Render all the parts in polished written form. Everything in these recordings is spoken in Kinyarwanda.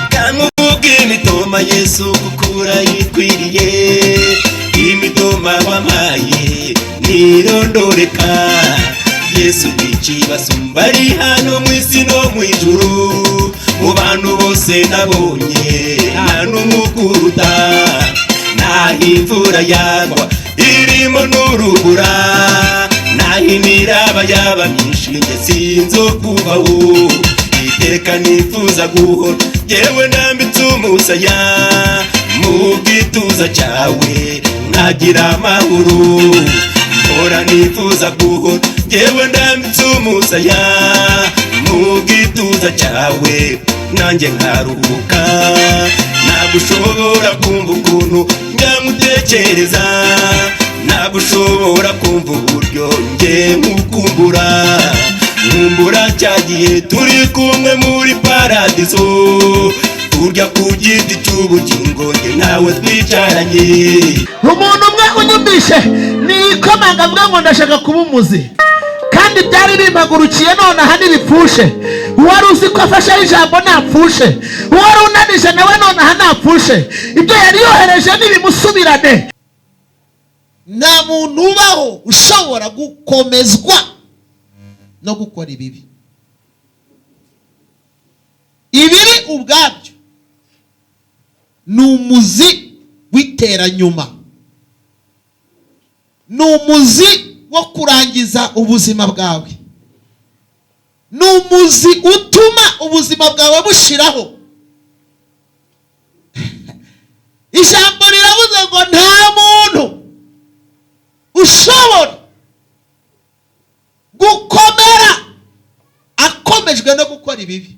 kamuvuga imitoma Yesu kukura yikwiriye, imitoma wamaye nirondoreka. Yesu n'ikibasumba ari hano mw'isi no mw'ijuru, mu bantu bose nabonye nta n'umukuruta. Naho imvura yagwa irimo n'urubura, naho imiraba yaba myinshi njye sinzokuvaho. Iteka nifuza guhora yewe ndambitse umusaya mu gituza cyawe nkagira amahoro. Mpora nifuza guhora yewe ndambitse umusaya mu gituza cyawe nanjye nkaruhuka. Ntabwo ushobora kumva ukuntu nyamutekereza, ntabwo ushobora kumva uburyo njye nkukumbura. Nkumbura cya gihe turi kumwe muri paradizo, turya ku giti cy'ubugingo njye nawe twicaranye. Umuntu umwe unyumvishe nikomanga avuga ngo ndashaka kuba umuzi, kandi byari bimpagurukiye none aha ntibipfushe. Uwari uzi ko afashe ijambo ntapfushe, uwari unanije nawe none aha ntapfushe. Ibyo yari yohereje nibimusubirane. Nta muntu ubaho ushobora gukomezwa no gukora ibibi. Ibibi ubwabyo ni umuzi w'iteranyuma, ni umuzi wo kurangiza ubuzima bwawe, ni umuzi utuma ubuzima bwawe bushiraho. Ijambo riravuze ngo nta muntu ushobora gukomera akomejwe no gukora ibibi.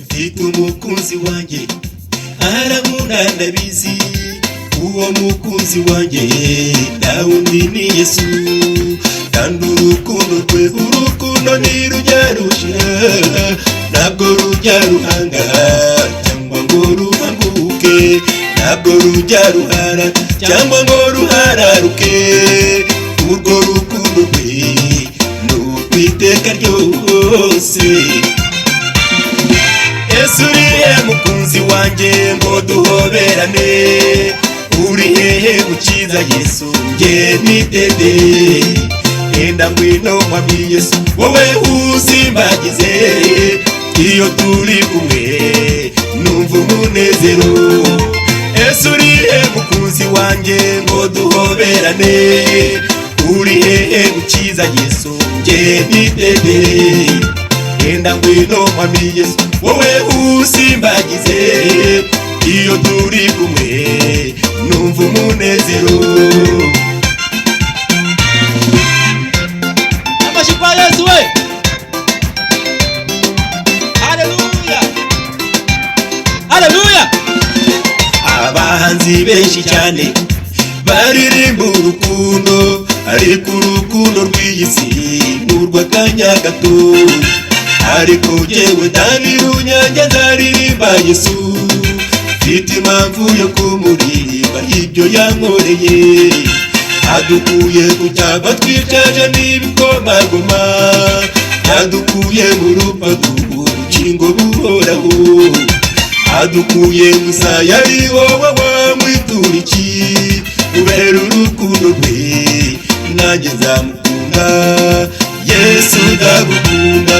Mfite umukunzi wanjye arankunda ndabizi, uwo mukunzi wanjye ndawundi ni Yesu. Kandi urukundo rwe urukundo ntirujya rushira, ntabwo rujya ruhanga cyangwa ngo ruhanguke, ntabwo rujya ruhara cyangwa ngo ruhararuke. Urwo rukundo rwe ni urw'iteka ryose. Yesu urihe mukunzi wanjye ngo duhoberane, uri hehe gukiza Yesu njye nitede. Enda ngwino mwami Yesu wowe usimbagize, iyo turi kumwe numva umunezero. Yesu urihe mukunzi wanjye ngo duhoberane, uri hehe gukiza Yesu njye nitede. Enda ngwino mwami Yesu wowe usimbagize, iyo turi kumwe numva umunezero. Amashyi kwa Yesu we. Haleluya, haleluya. Abahanzi benshi cyane baririmba urukundo, ariko urukundo rw'iyi si n'urw'akanya gato. Ariko jyewe Dani Runyange nzaririmba Yesu, mfite impamvu yo kumuririmba ibyo yankoreye. Adukuye ku cyago twicaje n'ibikomagoma, yadukuye mu rupfu urukingo buhoraho. Adukuye mu isaya ari wowe wamwitura iki, kubera urukundo rwe nanjye nzamukunda. Yesu ndagukunda,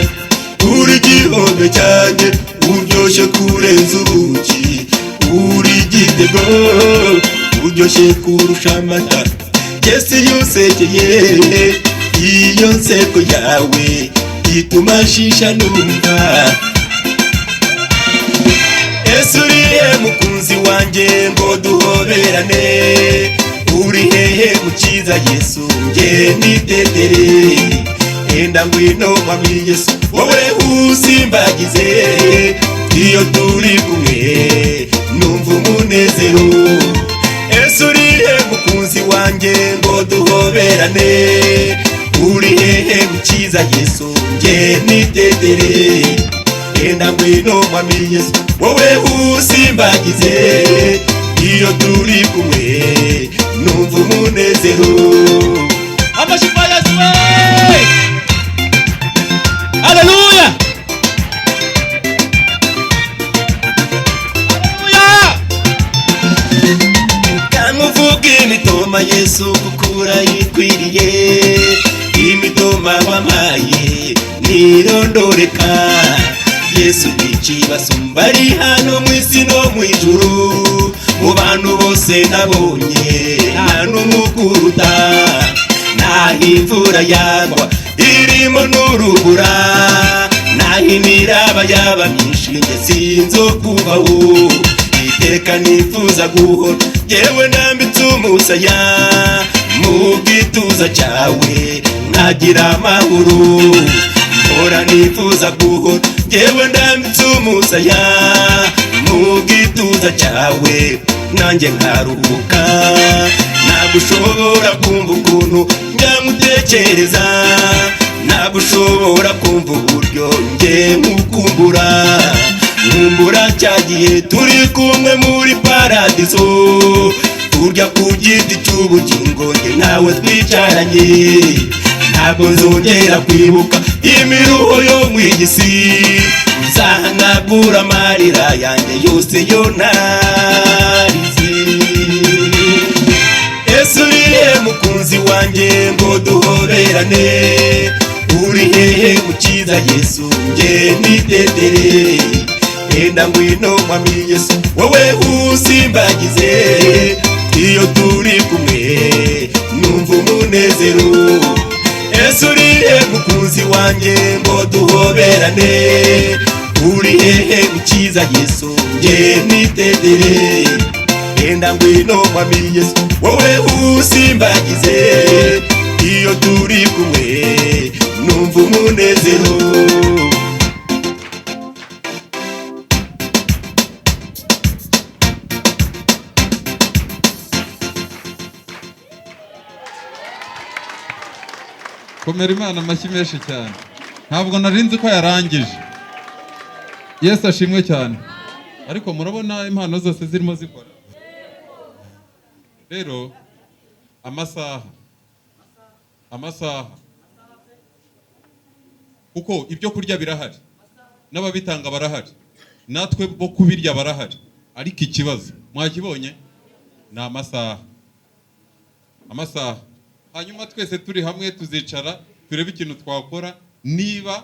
uri igihombo cyanjye, uryoshye kurenza ubuki, uri igitego uryoshye kurusha amata. Yesu iyo usekeye, iyo nseko yawe ituma nshisha numva. Yesu urihe mukunzi wanjye ngo duhoberane, uri hehe gukiza Yesu njye nitetere. Enda ngwino mwami Yesu wowe usimbagize, iyo turi kumwe numva umunezero. Yesu urihe mukunzi wanjye ngo duhoberane, uri hehe mukiza Yesu nge nitetere enda ngwino mwami Yesu wowe usimbagize iyo turi kumwe numva umunezero amashyi kwa Yesu we haleluya kamuvuga imitoma Yesu kukura yikwiriye imitoma wamaye nirondoreka Yesu n'ikibasumba ari hano mw'isi no mw'ijuru mu bantu bose nabonye nta n'umukuruta naho imvura yagwa irimo n'urubura naho imiraba yaba myinshi nge sinzokubaho iteka nifuza guhora yewe nambitse umusaya mu gituza cyawe nkagira amahoro mpora nifuza guhora yewe ndambitse umusaya mu gituza cyawe nanjye nkaruhuka ntabwo ushobora kumva ukuntu nyamutekereza ntabwo ushobora kumva uburyo nge nkukumbura nkumbura cya gihe turi kumwe muri paradizo turya ku giti cy'ubugingo nge nawe twicaranye ntabwo nzongera kwibuka imiruho yo mw'igisi nzahanagura amarira yanjye yose yo narize Yesu urihe mukunzi wanjye ngo duhoberane uri hehe mukiza Yesu nge nitetere enda ngwino mwami Yesu wowe usimbagize iyo turi kumwe numva umunezero Yesu urihe mukunzi wanjye ngo duhoberane uri hehe mukiza Yesu nge nitetere enda ngwino mwami Yesu wowe usimbagize iyo turi kumwe numva umunezero komera Imana amashyi menshi cyane ntabwo narinzi ko yarangije Yesu ashimwe cyane ariko murabona impano zose zirimo zikora rero amasaha kuko ibyo kurya birahari n'ababitanga barahari natwe bo kubirya barahari ariko ikibazo mwakibonye ni amasaha hanyuma twese turi hamwe tuzicara turebe ikintu twakora niba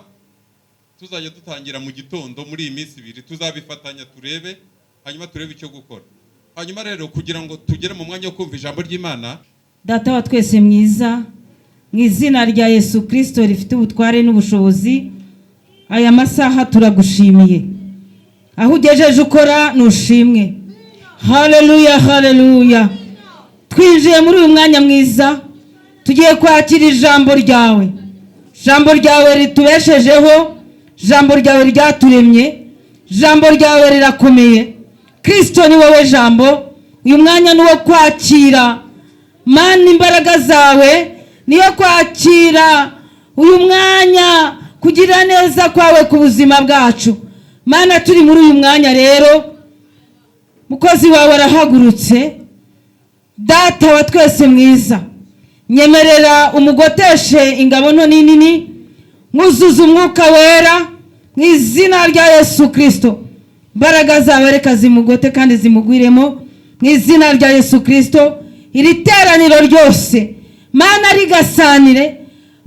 tuzajya dutangira mu gitondo muri iyi minsi 2 tuzabifatanya turebe hanyuma turebe icyo gukora hanyuma rero kugira ngo tugere mu mwanya wo kumva ijambo ry'Imana Data wa twese mwiza mu izina rya Yesu Kristo rifite ubutware n'ubushobozi aya masaha turagushimiye aho ugejeje ukora nushimwe haleluya twinjiye muri uyu mwanya mwiza tugiye kwakira ijambo ryawe ritubeshejeho ijambo ryawe ryaturemye ijambo ryawe rirakomeye Kristo ni wowe jambo uyu mwanya ni wo kwakira Mana imbaraga zawe niyo kwakira uyu mwanya kugira neza kwawe ku buzima bwacu Mana turi muri uyu mwanya rero mukozi wawe arahagurutse Data wa twese mwiza nyemerera umugoteshe ingabo nto nini mwuzuza umwuka wera mu izina rya Yesu Kristo imbaraga zawe reka zimugote kandi zimugwiremo mu izina rya Yesu Kristo iri teraniro ryose Mana rigasanire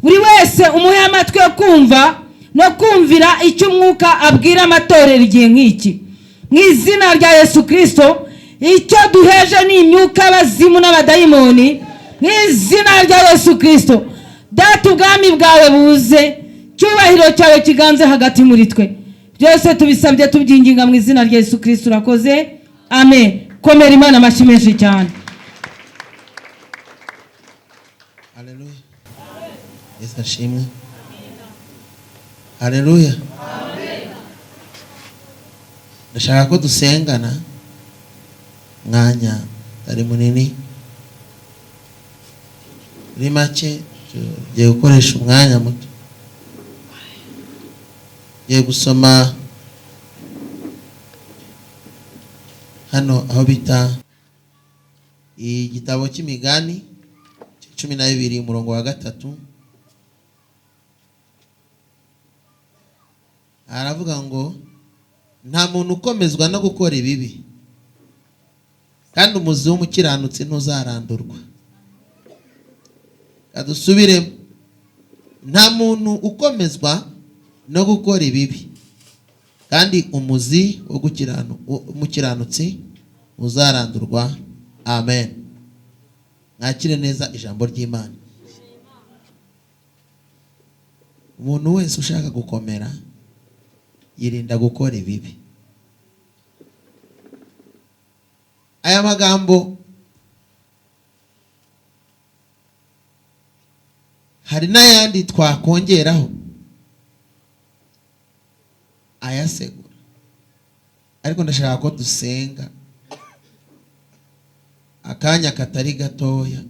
buri wese umuhe amatwi yo kumva no kumvira icyo umwuka abwira amatorero igihe nk'iki mu izina rya Yesu Kristo icyo duheje ni imyuka abazimu n'abadayimoni mu izina rya Yesu Kristo Data ubwami bwawe buze cyubahiro cyawe kiganze hagati muri twe byose tubisabye tubyinginga mu izina rya Yesu Kristo urakoze amen komera Imana amashyi menshi cyane haleluya Yesu ashimwe haleluya ndashaka ko dusengana mwanya ari munini muri make tugiye gukoresha umwanya muto, tugiye gusoma hano aho bita igitabo cy'imigani 12 umurongo wa 3. Aravuga ngo nta muntu ukomezwa no gukora ibibi, kandi umuzi w'umukiranutsi ntuzarandurwa. Kadusubiremo, nta muntu ukomezwa no gukora ibibi, kandi umuzi w'umukiranutsi uzarandurwa. Amen. Mwakire neza ijambo ry'Imana. Umuntu wese ushaka gukomera yirinda gukora ibibi. Aya magambo hari n'ayandi twakongeraho ayasegura, ariko ndashaka ko dusenga akanya katari gatoya,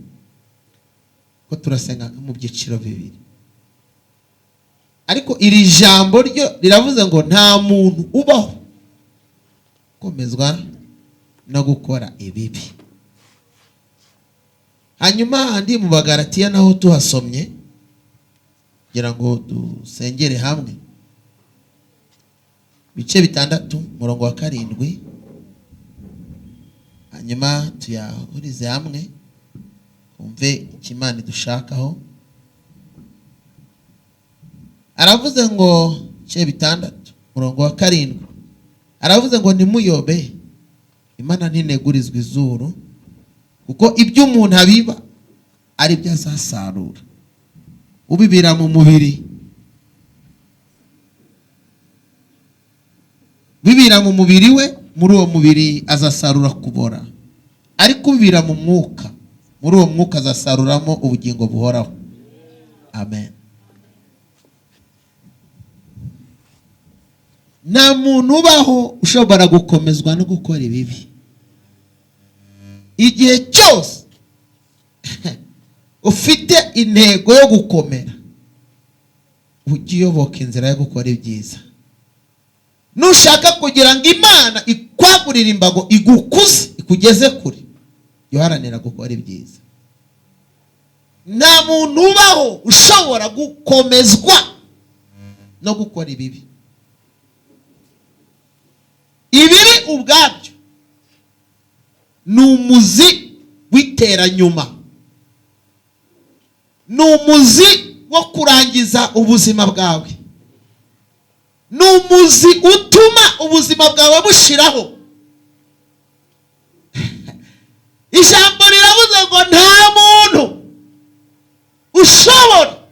ko turasenga mu byiciro bibiri. Ariko iri jambo ryo riravuze ngo nta muntu ubaho komezwa no gukora ibibi. Hanyuma andi mu Bagalatiya naho tuhasomye, kugira ngo dusengere hamwe, bice 6 umurongo wa 7. Hanyuma tuyahurize hamwe umve ikimana dushakaho. Aravuze ngo bice 6 umurongo wa 7, aravuze ngo ntimuyobe, Imana ntinegurizwa izuru, kuko ibyo umuntu abiba ari byo azasarura. Ubibira mu mubiri, bibira mu mubiri we, muri uwo mubiri azasarura kubora. Ariko ubibira mu mwuka, muri uwo mwuka azasaruramo ubugingo buhoraho. Amen. Nta muntu ubaho ushobora gukomezwa no gukora ibibi. Igihe cyose ufite intego yo gukomera, ujye uyoboka inzira yo gukora ibyiza. Nushaka kugira ngo Imana ikwagurire imbago, igukuze, ikugeze kure, yoharanira gukora ibyiza. Nta muntu ubaho ushobora gukomezwa no gukora ibibi. Ibibi ubwabyo ni umuzi w'iteranyuma, ni umuzi wo kurangiza ubuzima bwawe, ni umuzi utuma ubuzima bwawe bushiraho. Ijambo riravuze ngo nta muntu ushobora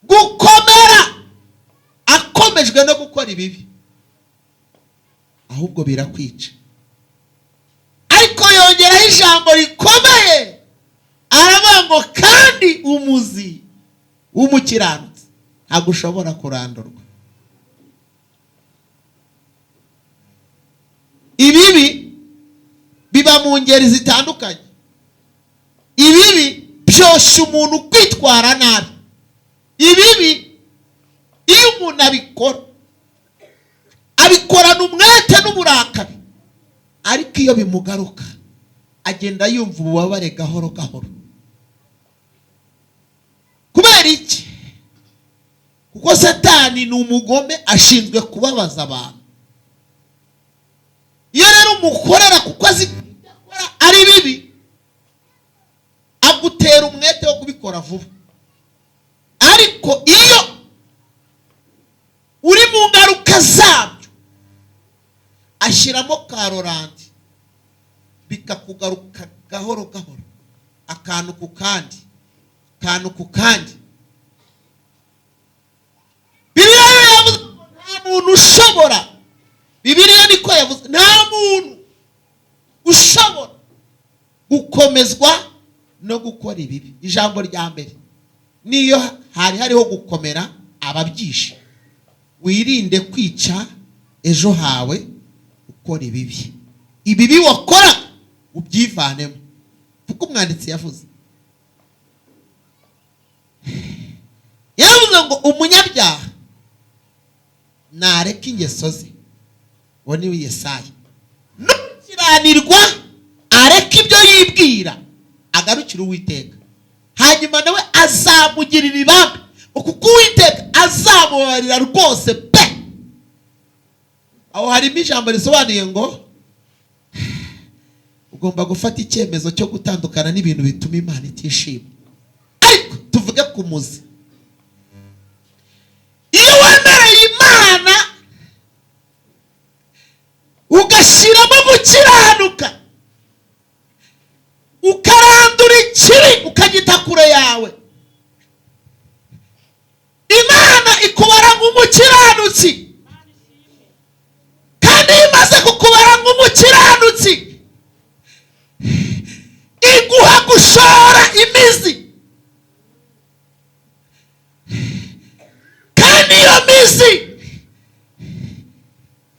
gukomera akomejwe no gukora ibibi, ahubwo birakwica. Ariko yongeraho ijambo rikomeye, aravuga ngo kandi umuzi w'umukiranutsi ntabwo ushobora kurandurwa. Ibibi biba mu ngeri zitandukanye. Ibibi byosha umuntu kwitwara nabi. Ibibi iyo umuntu abikorana umwete n'uburakari, ariko iyo bimugaruka agenda yumva ububabare gahoro gahoro. Kubera iki? Kuko Satani ni umugome, ashinzwe kubabaza abantu. Iyo rero umukorera kuko azi ari bibi, agutera umwete wo kubikora vuba. Ariko iyo uri mu ngaruka zabyo, ashyiramo karorandi, bikakugaruka gahoro gahoro, akantu ku kandi, akantu ku kandi. Bibiliya yavuze nta muntu ushobora, Bibiliya niko yavuze, nta muntu ushobora gukomezwa no gukora ibibi. Ijambo rya mbere, niyo hariho gukomera ababyishe, wirinde kwica ejo hawe ukora ibibi. Ibibi wakora ubyivanemo, kuko umwanditsi yavuze umunyabyaha nareka ingeso ze, uwo ni Yesaya. Nukiranirwa areka ibyo yibwira agarukira Uwiteka, hanyuma nawe azamugirira ibambe, kuko Uwiteka azamubabarira rwose pe. Aho harimo ijambo risobanuye ngo ugomba gufata icyemezo cyo gutandukana n'ibintu bituma Imana itishima. Ariko tuvuge ku muzi, iyo wemereye Imana ugashyiramo gukiranuka, ukarandura ikibi ukagita kure yawe, Imana ikubara nk'umukiranutsi. Kandi iyo imaze kukubara nk'umukiranutsi iguha gushora imizi, kandi iyo mizi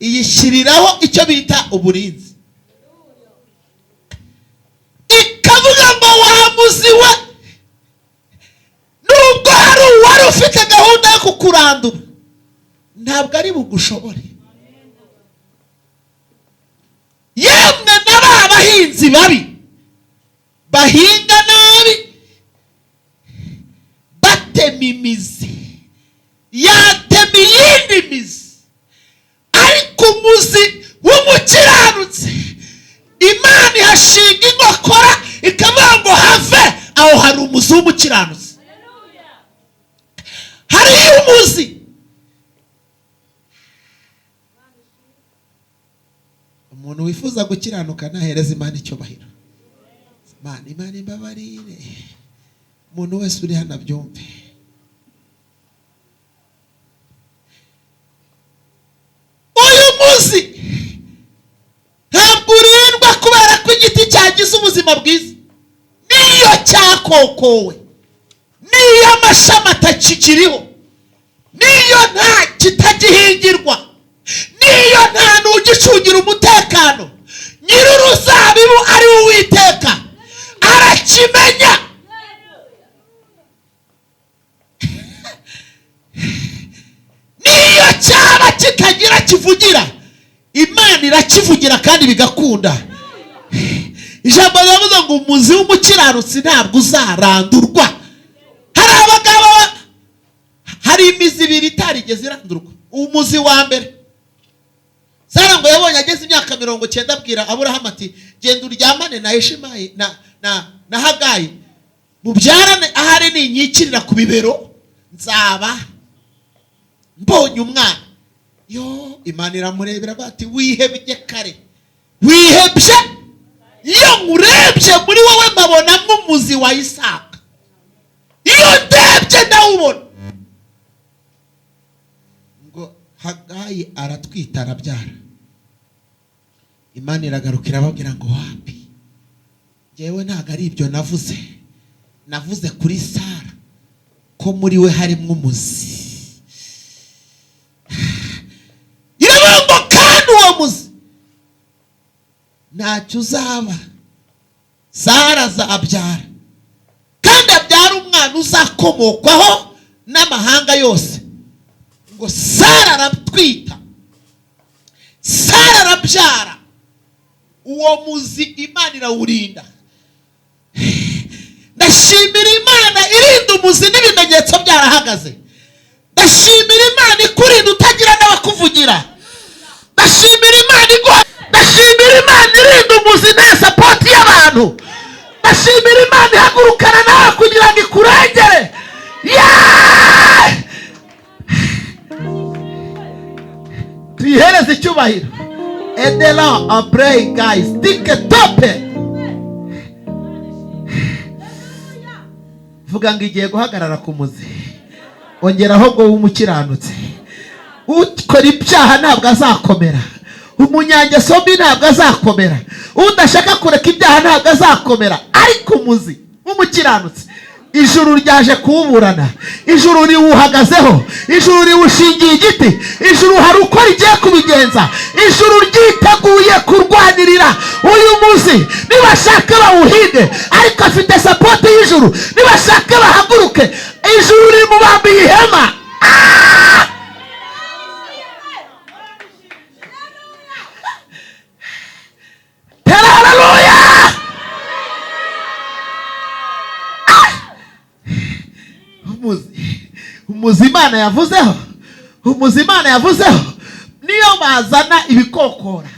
iyishyiriraho icyo bita uburinzi, ikavuga ngo wa muzi we, nubwo hari uwari ufite gahunda yo kukurandura, ntabwo ari bugushobore. Yemwe n'aba bahinzi babi bahinga nabi, batema imizi, yatema iyindi mizi, ariko umuzi w'umukiranutsi Imana ihashinga inkokora ikavuga ngo have, aho hari umuzi w'umukiranutsi. Hariyo umuzi. Umuntu wifuza gukiranuka nahereza Imana icyubahiro. Imana imbabarire, umuntu wese uri hano abyumve. Uyu muzi ntabwo urindwa kubera ko igiti cyagize ubuzima bwiza, niyo cyakokowe, niyo amashami atakikiriho, niyo nta kitagihingirwa, niyo nta n'ugicungira umutekano, nyir'uruzabibu ari Uwiteka arakimenya. Niyo cyaba kitagira kivugira, Imana irakivugira kandi bigakunda. Ijambo riravuga ngo umuzi w'umukiranutsi ntabwo uzarandurwa. Hari abagabo, hari imizi ibiri itarigeze irandurwa. Umuzi wa mbere, Sara ngo yabonye ageze imyaka 90 abwira Aburahamu ati genda uryamane na Ishimayi na Hagayi, mubyarane, ahari ninyikirira ku bibero nzaba mbonye umwana. Yo, Imana iramurebera bati wihebye kare, wihebye. Iyo nkurebye muri wowe mbabona nk'umuzi wa Isaka, iyo ndebye ndawubona. Ngo Hagayi aratwita arabyara. Imana iragarukira ababwira ngo wapi, jewe ntabwo ari ibyo navuze, navuze kuri Sara ko muri we harimo umuzi. Iravuga kandi uwo muzi ntacyo uzaba, Sara azabyara kandi abyara umwana uzakomokwaho n'amahanga yose. Ngo Sara aratwita, Sara arabyara. Uwo muzi Imana irawurinda. Ndashimira Imana irinda umuzi n'ibimenyetso byarahagaze. Ndashimira Imana ikurinda utagira n'abakuvugira. Ndashimira Imana irinda umuzi nta support y'abantu. Ndashimira Imana ihagurukana nawe kugira ngo ikurengere. Tuyihereze icyubahiro. Edela a pray guys, tike tope. Vuga ngo igiye guhagarara ku muzi. Ongeraho ngo w'umukiranutsi. Ukora ibyaha ntabwo azakomera. Umunyangeso mbi ntabwo azakomera. Udashaka kureka ibyaha ntabwo azakomera. Ariko umuzi w'umukiranutsi, ijuru ryaje kuwuburana, ijuru riwuhagazeho, ijuru riwushingiye igiti, ijuru hari uko rigiye kubigenza, ijuru ryiteguye kurwanirira uyu muzi. Nibashaka bawuhinde, ariko afite support y'ijuru. Nibashaka bahaguruke, ijuru rimubambiye ihema. umuzi Imana yavuzeho, umuzi Imana yavuzeho niyo bazana ibikokora.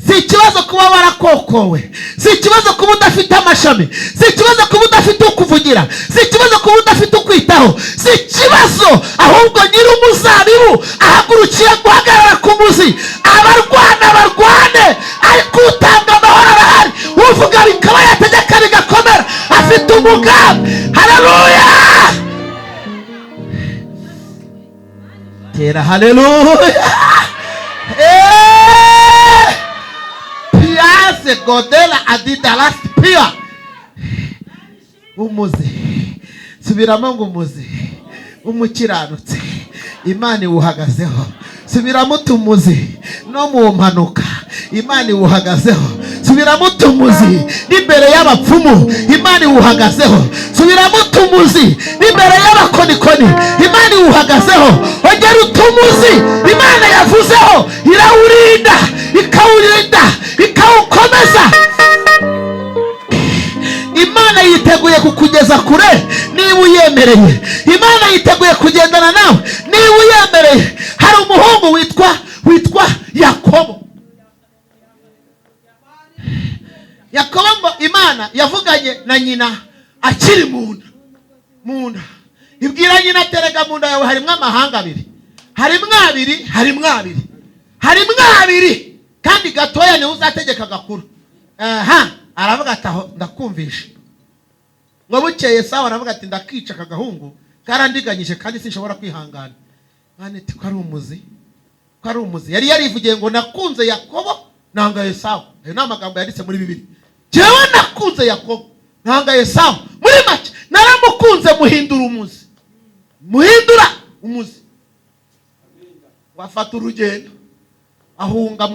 Si ikibazo kuba warakokowe, si ikibazo kuba udafite amashami, si ikibazo kuba udafite ukuvugira, si ikibazo kuba udafite ukwitaho, si ikibazo, ahubwo nyiri umuzabibu ahagurukiye guhagarara ku muzi. Abarwana barwane, ariko utanga amahoro arahari, uvuga bikaba yategeka bigakomera, afite umugambi. Haleluya, tera haleluya. Piase godela adidalas pia. Umuzi, subiramo ngo umuzi umukiranutse Imana iwuhagazeho. Subiramo tumuzi no mu mpanuka Imana iwuhagazeho. Subiramo tumuzi n'imbere y'abapfumu Imana iwuhagazeho. Subiramo tumuzi n'imbere y'abakonikoni Imana iwuhagazeho. Ongera utumuzi Imana yavuzeho irawurinda, ikawurinda, ikawukomeza. Imana yiteguye kukugeza kure niba uyemereye. Imana yiteguye kugendana nawe niba uyemereye. Hari umuhungu witwa Yakobo. Yakobo ngo Imana yavuganye na nyina akiri mu nda. Ibwira nyina, terega mu nda yawe harimo amahanga abiri, harimo abiri kandi gatoya niwe uzategeka gakuru. Aravuga ati aho ndakumvisha. Ngo bukeye sawa, aravuga ati ndakica aka gahungu karandiganyije kandi sinshobora kwihangana. Mwana ati ko ari umuzi, yari yarivugiye ngo nakunze Yakobo nanga Esawu. Ayo ni amagambo yanditse muri Bibiliya. Jewe nakunze Yakobo nanga Esawu. Muri make naramukunze muhindura umuzi. Wafata urugendo ahunga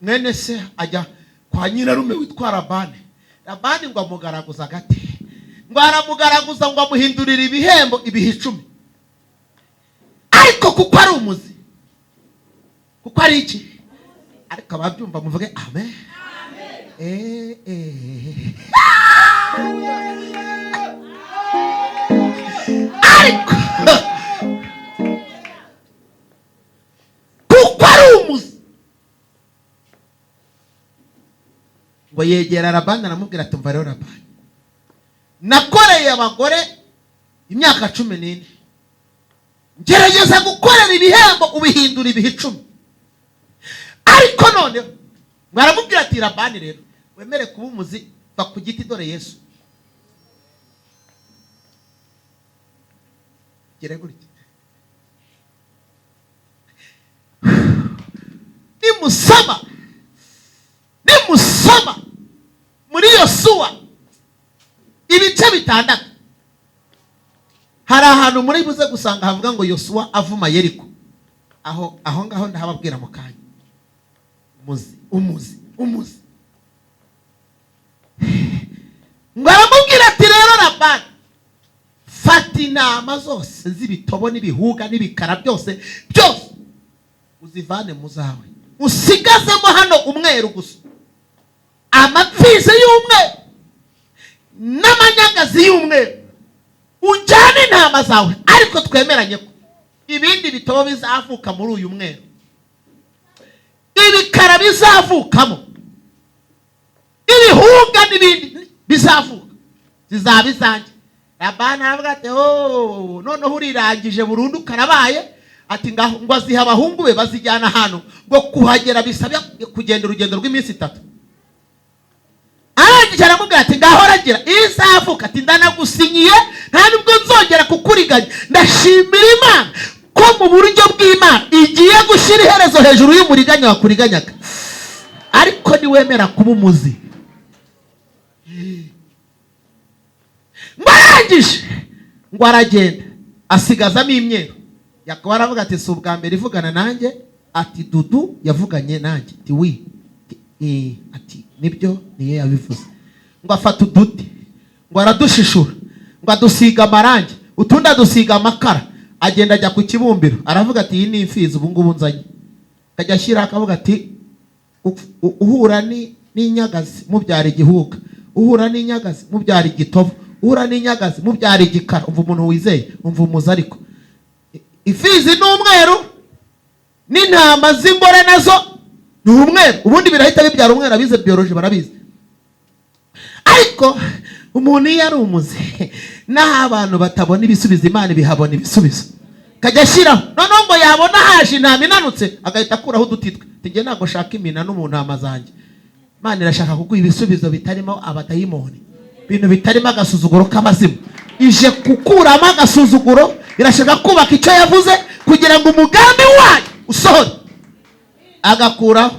mwene se ajya kwa nyirarume witwa Labani ngo amugaraguza agati, ngo aramugaraguza ngo amuhindurire ibihembo ibihe 10. Ariko kuko ari umuzi, kuko ari iki, ariko ababyumva muvuge amen. Ariko kuko ari umuzi, ngo yegera Labani aramubwira ati mva rero Labani, nakoreye abagore imyaka 14, ngerageza gukorera ibihembo ubihindura ibihe 10. Ariko noneho baramubwira ati Labani rero wemere kuba umuzi, va ku giti dore Yesu. Gere gutya nimusoma muri Yosuwa ibice 6, hari ahantu muri buze gusanga havuga ngo Yosuwa avuma Yeriko. Aho ngaho ndahababwira mu kanya. Umuzi ngo aramubwira ati rero Labani, fata intama zose z'ibitobo n'ibihuga n'ibikara byose uzivane mu zawe, usigazemo hano umweru gusa, amapfizi y'umweru n'amanyagazi y'umweru. Ujyane intama zawe, ariko twemeranye ko ibindi bitobo bizavuka muri uyu mweru, ibikara bizavukamo, ibihuga n'ibindi bizavuka, zizaba izanjye. Labani aravuga ati noneho urirangije burundu karabaye. Ati ngo aziha abahungu be bazijyana hano, ngo kuhagera bisabye kugenda urugendo rw'iminsi 3. Arangije aramubwira ati ngaho ragira izavuka, ati ndanagusinyiye nta nubwo nzongera kukuriganya. Ndashimira Imana ko mu buryo bw'Imana igiye gushyira iherezo hejuru y'umuriganya wakuriganyaga. Ariko niwemera kuba umuzi. Marangije ngo aragenda asigazamo imyeru. Yakobo aravuga ati si ubwa mbere ivugana nanjye. Ati Dudu yavuganye nanjye. Ati wi, ati nibyo niye yabivuze. Ngo afata uduti, ngo aradushishura, ngo adusiga amarangi, utundi adusiga amakara. Agenda ajya ku kibumbiro, aravuga ati iyi ni imfizi ubu ngubu nzanye. Akajya ashyira akavuga ati uhura n'inyagazi mubyara igihuga, uhura n'inyagazi mubyara igitovu, ura n'inyagazi mubyara igikara. Umva umuntu wizeye, umva umuzi. Ariko ifizi ni umweru n'intama z'imbore nazo ni umweru. Ubundi birahita bibyara umweru, abize biology barabizi. Ariko umuntu iyo ari umuzi, naho abantu batabona ibisubizo, Imana ibihabona ibisubizo. Kajya ashyiraho noneho ngo yabona haje intama inanutse, agahita akuraho udutitwe. Nge ntabwo shaka imina no mu ntama zanjye. Imana irashaka kuguha ibisubizo bitarimo abadayimoni, ibintu bitarimo agasuzuguro k'amazima. Ije kukuramo agasuzuguro, irashaka kubaka icyo yavuze kugira ngo umugambi wayo usohore. Agakuraho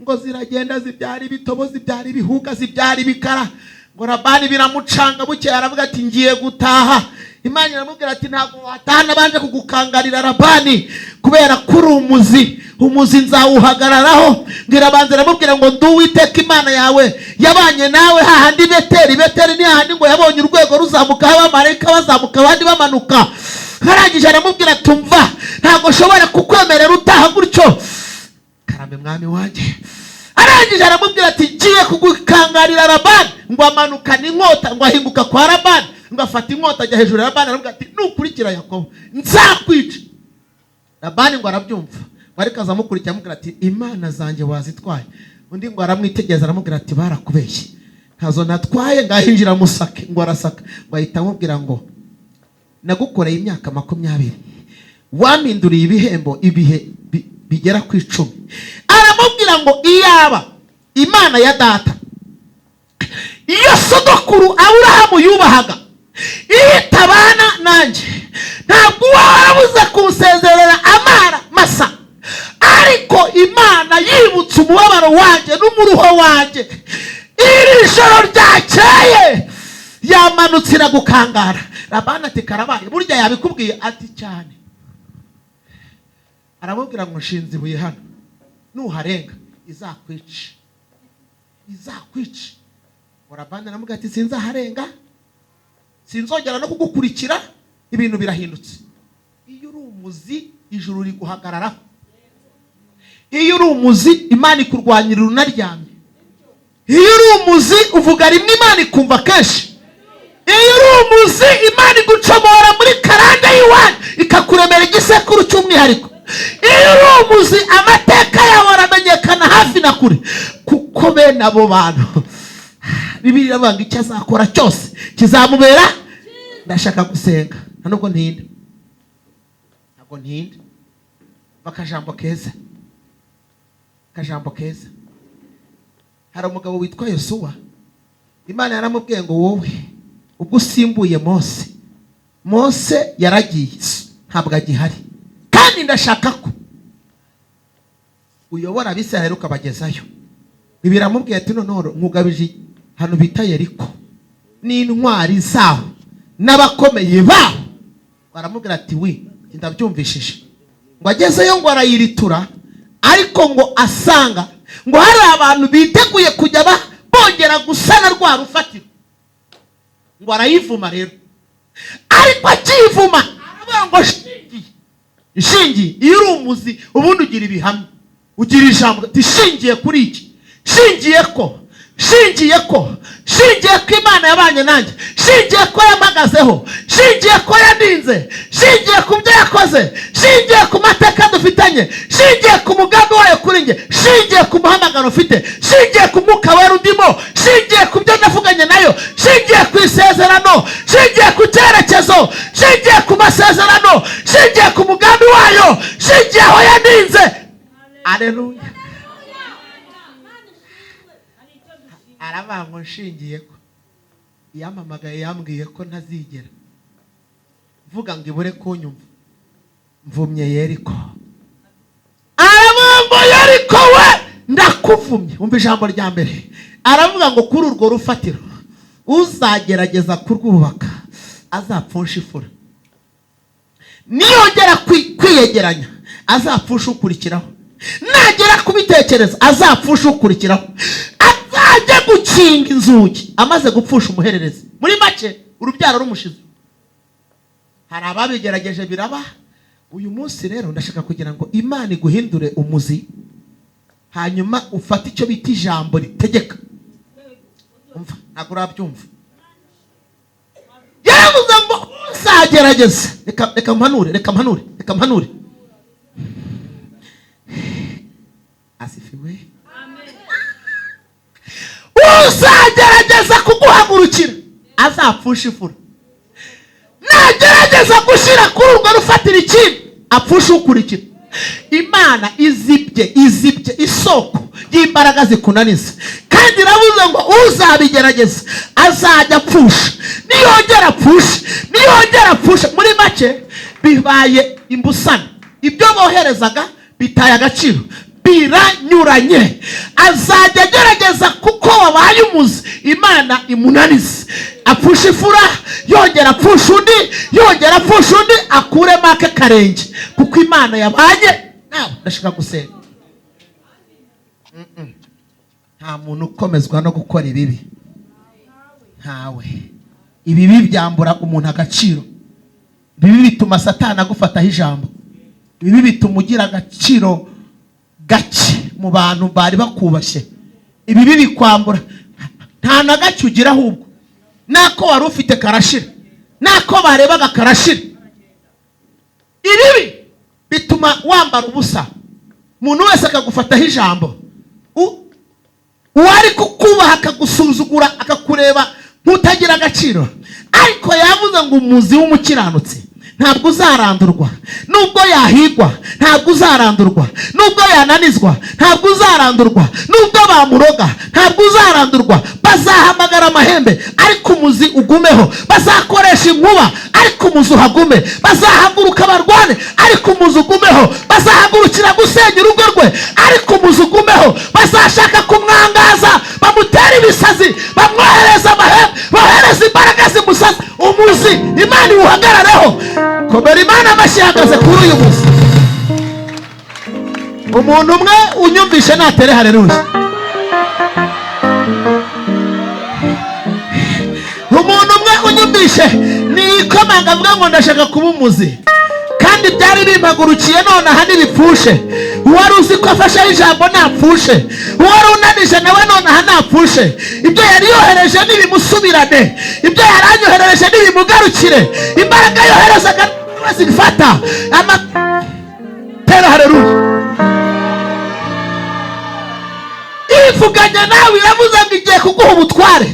ngo ziragenda zibyara ibitobo, zibyara ibihuga, zibyara ibikara. Ngo Labani biramucanga, bukeye aravuga ati ngiye gutaha. Imana iramubwira ati ntabwo wataha nabanje kugukangarira Labani, kubera kuri umuzi. Umuzi nzawuhagararaho. Ngira banze aramubwira ngo ndi Uwiteka Imana yawe yabanye nawe hahandi Beteli. Beteli ni hahandi ngo yabonye urwego ruzamuka, abamarayika bazamuka abandi bamanuka. Arangije aramubwira ati umva, ntabwo nshobora kukwemerera utaha gutyo, karame mwami wanjye. Arangije aramubwira ati ngiye kugukangarira Labani. Ngo amanukana inkota, ngo ahinguka kwa Labani, ngo afata inkota ajya hejuru ya Labani, aramubwira ati nukurikira Yakobo nzakwica. Labani ngo arabyumva, ariko azamukurikira amubwira ati imana zanjye wazitwaye. Undi ngo aramwitegereza aramubwira ati barakubeshye, ntazo natwaye. Ngahinjira musake. Ngo arasaka, ngo ahita amubwira ngo nagukoreye imyaka 20, wampinduriye ibihembo ibihe bigera ku 10. Aramubwira ngo iyaba Imana ya data, iyo sogokuru Aburahamu yubahaga, iyo itabana nanjye, ntabwo warabuze kumusezerera amara masa. Ariko Imana yibutse umubabaro wanjye n'umuruho wanjye, iri joro ryakeye yamanutse iragukangara. Labani ati karabaye, burya yabikubwiye? Ati cyane. Aramubwira ngo nshinze ibuye hano, nuharenga izakwica, izakwica. Labani aramubwira ati sinzaharenga, sinzongera no kugukurikira. Ibintu birahindutse. Iyo uri umuzi, ijuru riguhagararaho. Iyo uri umuzi, Imana ikurwanyira unaryamye. Iyo uri umuzi, uvuga rimwe Imana ikumva kenshi. Iyo uri umuzi, Imana igucomora muri karande y'iwanyu, ikakuremera igisekuru cy'umwihariko. Iyo uri umuzi, amateka yawe aramenyekana hafi na kure. Kuko bene abo bantu Bibiliya iravuga icyo azakora cyose kizamubera. Ndashaka gusenga, ntabwo ntinda, ntabwo ntinda. Bakajambo keza, akajambo keza. Hari umugabo witwa Yosuwa, Imana yaramubwiye ngo wowe ubwo usimbuye Mose yaragiye, ntabwo agihari, kandi ndashaka ko uyobora Abisirayeli ukabagezayo. Biramubwiye ati none nkugabije hano bita Yeriko n'intwari zaho n'abakomeye baho. Baramubwira ati wi ndabyumvishije. Ngo agezeyo ngo arayiritura, ariko ngo asanga ngo hari abantu biteguye kujya bongera gusana rwa rufatiro. Ngo arayivuma rero, ariko akivuma aravuga ngo shingiye. Iyo uri umuzi ubundi ugira ibihamya, ugira ijambo ati shingiye kuri iki, shingiye ko Imana yabanye nanjye, shingiye ko yamagazeho, shingiye ko yandinze, shingiye ku byo yakoze, shingiye ku mateka dufitanye, shingiye ku mugambi wayo kuri njye, shingiye ku muhamagaro ufite, shingiye ku mwuka wera undimo, shingiye ku byo navuganye nayo, shingiye ku isezerano, shingiye ku cyerekezo, shingiye ku masezerano, shingiye ku mugambi wayo, shingiye aho yandinze. Aleluya. Aravuga ngo nshingiye ko yamamagaye, yambwiye ko ntazigera mvuga ngo ibure kunyumva, mvumye Yeriko. Aravuga ngo Yeriko we ndakuvumye. Umva ijambo rya mbere, aravuga ngo kuri urwo rufatiro uzagerageza kurwubaka azapfusha ifura, niyongera kwiyegeranya azapfusha ukurikiraho, nagera kubitekereza azapfusha ukurikiraho, azajya gukinga inzugi amaze gupfusha umuhererezi. Muri make urubyaro rumushize. Hari ababigerageje biraba. Uyu munsi rero ndashaka kugira ngo Imana iguhindure umuzi, hanyuma ufate icyo bita ijambo ritegeka. Umva, ntabwo urabyumva. uzagerageza reka mpanure asifiwe. Uzagerageza kuguhagurukira azapfusha ifura, nagerageza gushyira kuri urwo rufatira ikintu apfusha ukurikira. Imana izibye isoko y'imbaraga zikunaniza, kandi iravuze ngo uzabigerageza azajya apfusha, niyongera apfusha. Muri make bibaye imbusane, ibyo boherezaga bitaye agaciro, biranyuranye. Azajya agerageza kuko wabaye umuzi, Imana imunanize, apfusha ifura, yongera apfusha undi, akuremo ake karenge, kuko Imana yabanye nawe. Ndashaka gusenga. Nta muntu ukomezwa no gukora ibibi, ntawe. Ibibi byambura umuntu agaciro, ibibi bituma Satani agufataho ijambo, ibibi bituma ugira agaciro gake mu bantu bari bakubashye. Ibibi bikwambura, nta na gake ugira, ahubwo nako wari ufite karashira, nako barebaga karashira. Ibibi bituma wambara ubusa, umuntu wese akagufataho ijambo, uwari kukubaha akagusuzugura, akakureba nk'utagira agaciro. Ariko yavuze ngo umuzi w'umukiranutsi ntabwo uzarandurwa, nubwo yahigwa ntabwo uzarandurwa, nubwo yananizwa ntabwo uzarandurwa, nubwo bamuroga ntabwo uzarandurwa. Bazahamagara amahembe ariko umuzi ugumeho, bazakoresha inkuba ariko umuzi uhagume, bazahaguruka barwane ariko umuzi ugumeho, bazahagurukira gusenya urugo rwe ariko umuzi ugumeho, bazashaka kumwangaza bamutera ibisazi, bamwohereza amahembe, bohereza imbaraga zimusaza, umuzi Imana iwuhagarareho. Komera Imana amashyi ihagaze kuri uyu muzi. Umuntu umwe unyumvishe natere haleluya. Umuntu umwe unyumvishe nikomanga avuga ngo ndashaka kuba umuzi, kandi byari bimpagurukiye nonaha ntibipfushe. Uwari uzi ko afashe ijambo napfushe, uwari unanije nawe nonaha napfushe. Ibyo yari yohereje nibimusubirane, ibyo yari anyohereje nibimugarukire. Imbaraga yoherezaga zifata tera haleluya. Ivuganye nawe iravuze ngo igiye kuguha ubutware,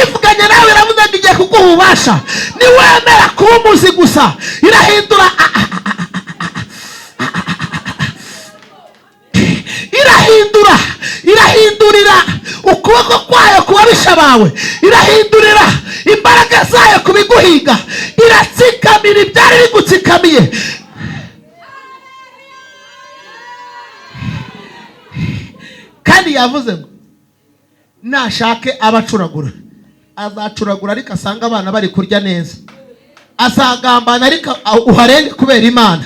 ivuganye nawe iravuze ngo igiye kuguha ububasha. Niwemera kuba umuzi gusa, irahindurira ukuboko kwayo ku babisha bawe, irahindurira imbaraga zayo ku biguhiga, iratsikamira ibyari bigutsikamiye. Kandi yavuze ngo nashake abacuragura, azacuragura ariko asanga abana bari kurya neza, azagambana ariko uharenge kubera Imana,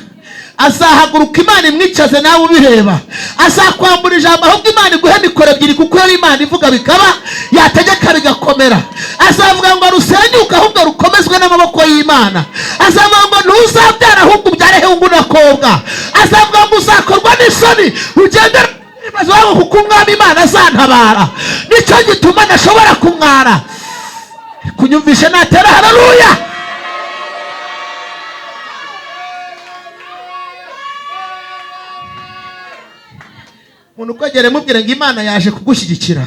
azahaguruka Imana imwicaze nawe ubireba, azakwambura ijambo ahubwo Imana iguhe mikoro ebyiri, kuko yari Imana ivuga bikaba, yategeka bigakomera. Azavuga ngo rusenyuke ahubwo rukomezwe n'amaboko y'Imana. Azavuga ngo ntuzabyara ahubwo ubyare hungu n'akobwa. Azavuga ngo uzakorwa n'isoni ugendera ibibazo wawe, kuko umwami Imana azantabara. Nicyo gituma ntashobora kumwara. Kunyumvishe natera haleluya. Umuntu kwegere mubwire ngo Imana yaje kugushyigikira,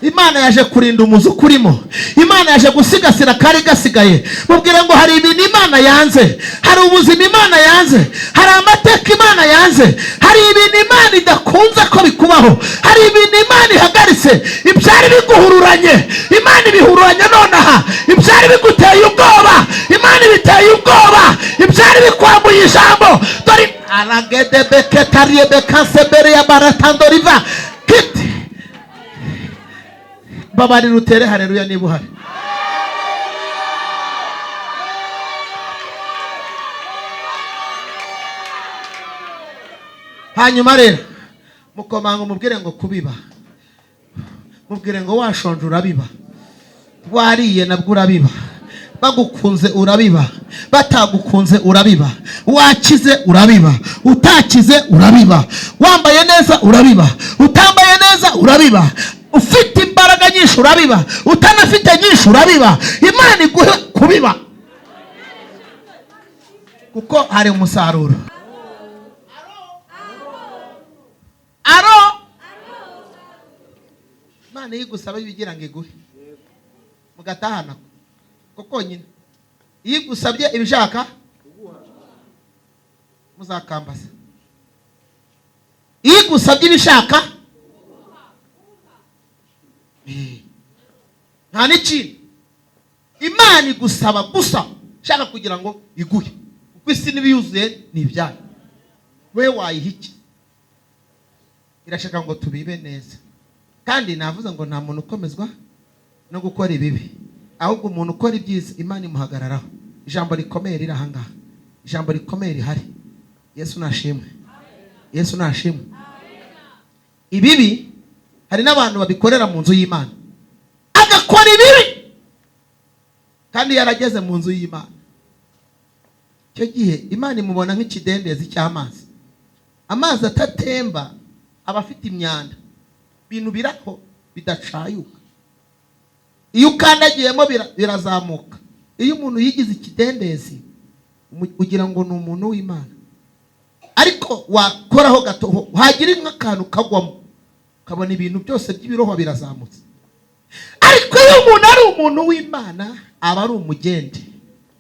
Imana yaje kurinda umuzi ukurimo, Imana yaje gusigasira kari gasigaye. Mubwire ngo hari ibintu Imana yanze, hari ubuzima Imana yanze, hari amateka Imana yanze, hari ibintu Imana idakunze ko bikubaho, hari ibintu Imana ihagaritse. Ibyari biguhururanye Imana ibihururanye nonaha, ibyari biguteye ubwoba Imana ibiteye ubwoba, ibyari bikwambuye ijambo dore aragede beketariye bekansebere ya baratandoriva kiti. Babari rutere haleluya niba uhari. Hanyuma rero mukomanga mubwire ngo kubiba, mubwire ngo washonje urabiba, wariye nabwo urabiba, bagukunze urabiba, batagukunze urabiba, wakize urabiba, utakize urabiba, wambaye neza urabiba, utambaye neza urabiba, ufite imbaraga nyinshi urabiba, utanafite nyinshi urabiba. Imana iguhe kubiba. kuko hari umusaruro. Imana igusaba ibigira ngo iguhe mugatahana kuko nyine iyo igusabye ibishaka muzakambaza. Iyo igusabye ibishaka nta n'ikindi. Imana igusaba gusa shaka kugira ngo iguhe, kuko isi n'ibiyuzuye ni ibyayo. We wayiha iki? Irashaka ngo tubibe neza. Kandi navuze ngo nta muntu ukomezwa no gukora ibibi, ahubwo umuntu ukora ibyiza Imana imuhagararaho. Ijambo rikomeye riri ahangaha, ijambo rikomeye rihari. Yesu nashimwe, Yesu nashimwe. Ibibi hari n'abantu babikorera mu nzu y'Imana, agakora ibibi kandi yarageze mu nzu y'Imana. Icyo gihe Imana imubona nk'ikidendezi cy'amazi. Amazi atatemba aba afite imyanda, ibintu biraho bidacayuka. Iyo ukandagiyemo birazamuka. Iyo umuntu yigize ikidendezi ugira ngo ni umuntu w'Imana, ariko wakoraho gato hagira nk'akantu kagwamo ukabona ibintu byose by'ibiroho birazamutse. Ariko iyo umuntu ari umuntu w'Imana aba ari umugende.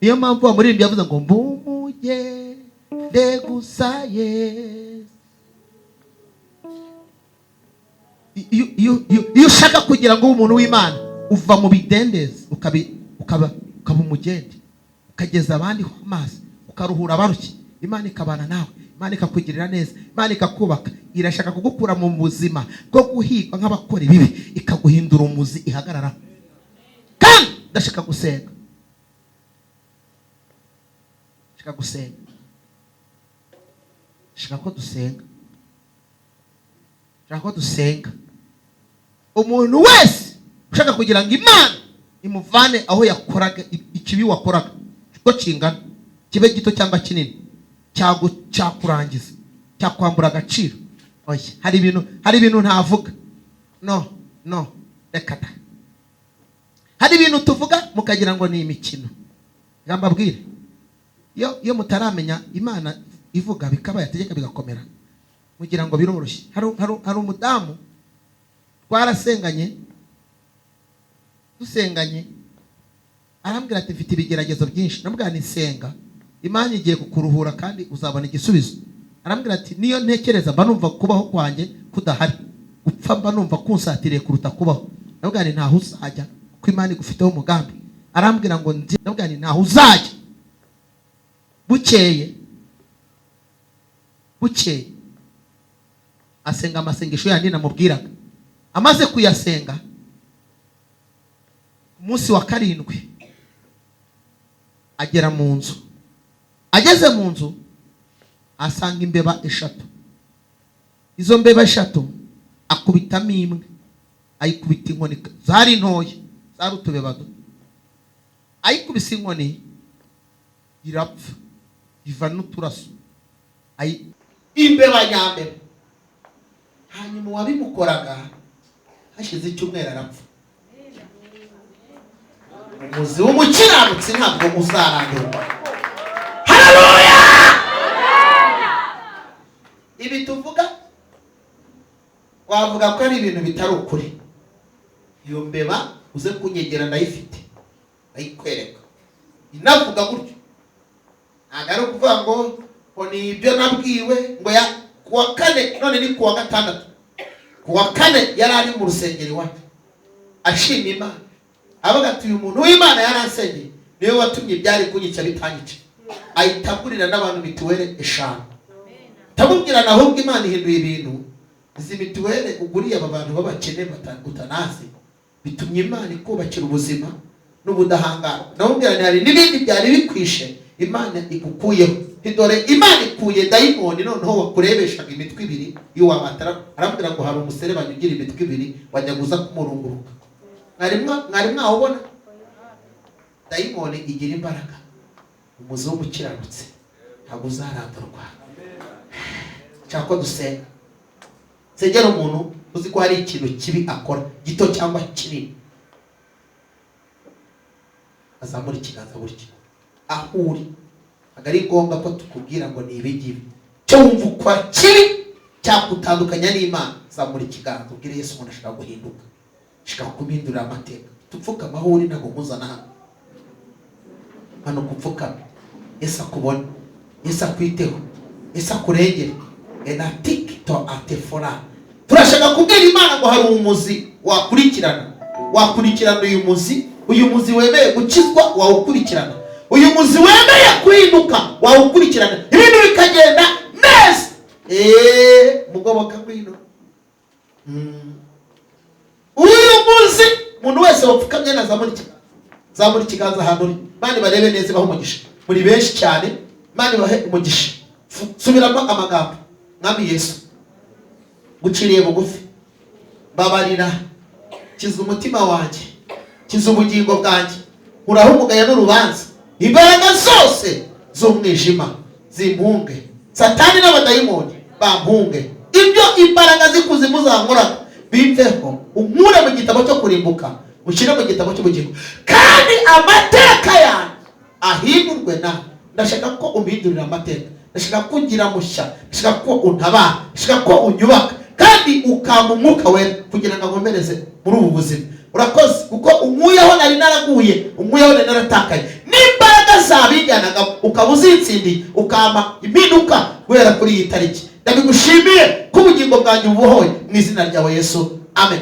Niyo mpamvu umuririmbyi yavuze ngo mbumugende gusa Yesu. Iyo ushaka kugira ngo umuntu w'Imana uva mu bidendezi ukaba umugende, ukageza abandi amazi, ukaruhura abarushye. Imana ikabana nawe, Imana ikakugirira neza, Imana ikakubaka. Irashaka kugukura mu buzima bwo guhigwa nk'abakora ibibi, ikaguhindura umuzi ihagarara. Kandi ndashaka gusenga, ndashaka gusenga, ndashaka ko dusenga, ndashaka ko dusenga. Umuntu wese ushaka kugira ngo Imana imuvane aho yakoraga ikibi wakoraga ko kingana, kibe gito cyangwa kinini, cyakurangiza, cyakwambura agaciro. Oya, hari ibintu ntavuga. No, reka da. Hari ibintu tuvuga mukagira ngo ni imikino. Ngambabwire, iyo mutaramenya Imana ivuga bikaba yategeka bigakomera, mugira ngo biroroshye. Hari umudamu twarasenganye, dusenganye arambwira ati mfite ibigeragezo byinshi. Nambwira ni senga, Imana igiye kukuruhura kandi uzabona igisubizo. Arambwira ati niyo ntekereza mba numva kubaho kwanjye kudahari, gupfa mba numva kunsatiriye kuruta kubaho. Nambwira ni ntaho uzajya kuko Imana igufiteho umugambi. Arambwira ngo nzi. Nambwira ni ntaho uzajya. Bukeye asenga amasengesho yandi namubwiraga. Amaze kuyasenga umunsi wa 7 agera mu nzu. Ageze mu nzu asanga imbeba 3. Izo mbeba 3 akubitamo imwe, ayikubita inkoni zari ntoya, zari utubeba duto. Ayikubise inkoni irapfa, iva n'uturaso. Imbeba nyambere. Hanyuma wabimukoraga hashize icyumweru arapfa. Umuzi w'umukiranutsi ntabwo uzarandurwa. Haleluya! Ibi tuvuga wavuga ko ari ibintu bitari ukuri. Iyo mbeba uze kunyegera ndayifite, ayikwereka. Inavuga gutyo. Ntabwo ari ukuvuga ngo ni ibyo nabwiwe ngo kuwa 4 none ni kuwa 6. Kuwa 4 yari ari mu rusengero iwacu ashima Imana, avuga ati uyu muntu w'Imana yaransengeye niwe watumye byari kunyica bitanyica. Ayitagurira n'abantu mituwele 5. Tamubwira nahubwo Imana ihinduye ibintu. Izi mituwele uguriye aba bantu babakene batangutanazi bitumye Imana ikubakira ubuzima n'ubudahangarwa. Namubwira ni hari n'ibindi byari bikwishe Imana igukuyeho. Dore Imana ikuye dayimoni noneho wakurebeshaga imitwe 2 iyo wabatara. Arambwira ngo hari umusere banyugira imitwe 2 bajya guza kumurunguruka. Mwari mwabona dayimoni igira imbaraga. Umuzi w'umukiranutsi ntabwo uzarandurwa. Cyako dusenga. Segera umuntu uzi ko hari ikintu kibi akora gito cyangwa kinini, azamura ikiganza buryo ahuri ntabwo ari ngombwa ko tukubwira ngo ni ibingibi. Cyo wumva ukora kibi cyakutandukanya n'Imana, zamura ikiganza ubwire Yesu umuntu ashaka guhinduka, ashaka kumhindurira amateka. Tupfukama aho uri ntabwo muzana hano kupfukama. Yesu akubona, Yesu akwiteho, Yesu akurengere. Enatikito atefora. Turashaka kubwira Imana ngo hari umuzi wakurikirana uyu muzi wemeye gukizwa wawukurikirana, uyu muzi wemeye kuhinduka wawukurikirana, ibintu bikagenda neza. Mugoboka ngwino. Uyu muzi umuntu wese wapfukamye na zamura ikiganza ahantu uri. Mani barebe neza baho umugisha. Muri benshi cyane, Mani bahe umugisha. Subiramo amagambo. Mwami Yesu, guciriye bugufi, babarira, kiza umutima wanjye, kiza ubugingo bwanjye, uraho umugaya n'urubanza, imbaraga zose z'umwijima zimpunge, Satani n'abadayimoni bampunge, ibyo imbaraga z'ikuzimu zankoraga bimveho, unkure mu gitabo cyo kurimbuka, ushyire mu gitabo cy'ubugingo, kandi amateka yanjye ahindurwe nawe. Ndashaka ko umpindurira amateka, ndashaka ko ugira mushya, ndashaka ko untabara, ndashaka ko unyubaka, kandi ukampa umwuka wera kugira ngo nkomereze muri ubu buzima. Urakoze kuko unkuyeho nari naraguye, unkuyeho nari naratakaye, n'imbaraga zabijyanaga ukaba uzitsindiye, ukampa impinduka guhera kuri iyi tariki. Ndabigushimiye ko ubugingo bwanjye ubuhoye mu izina ryawe Yesu, amen.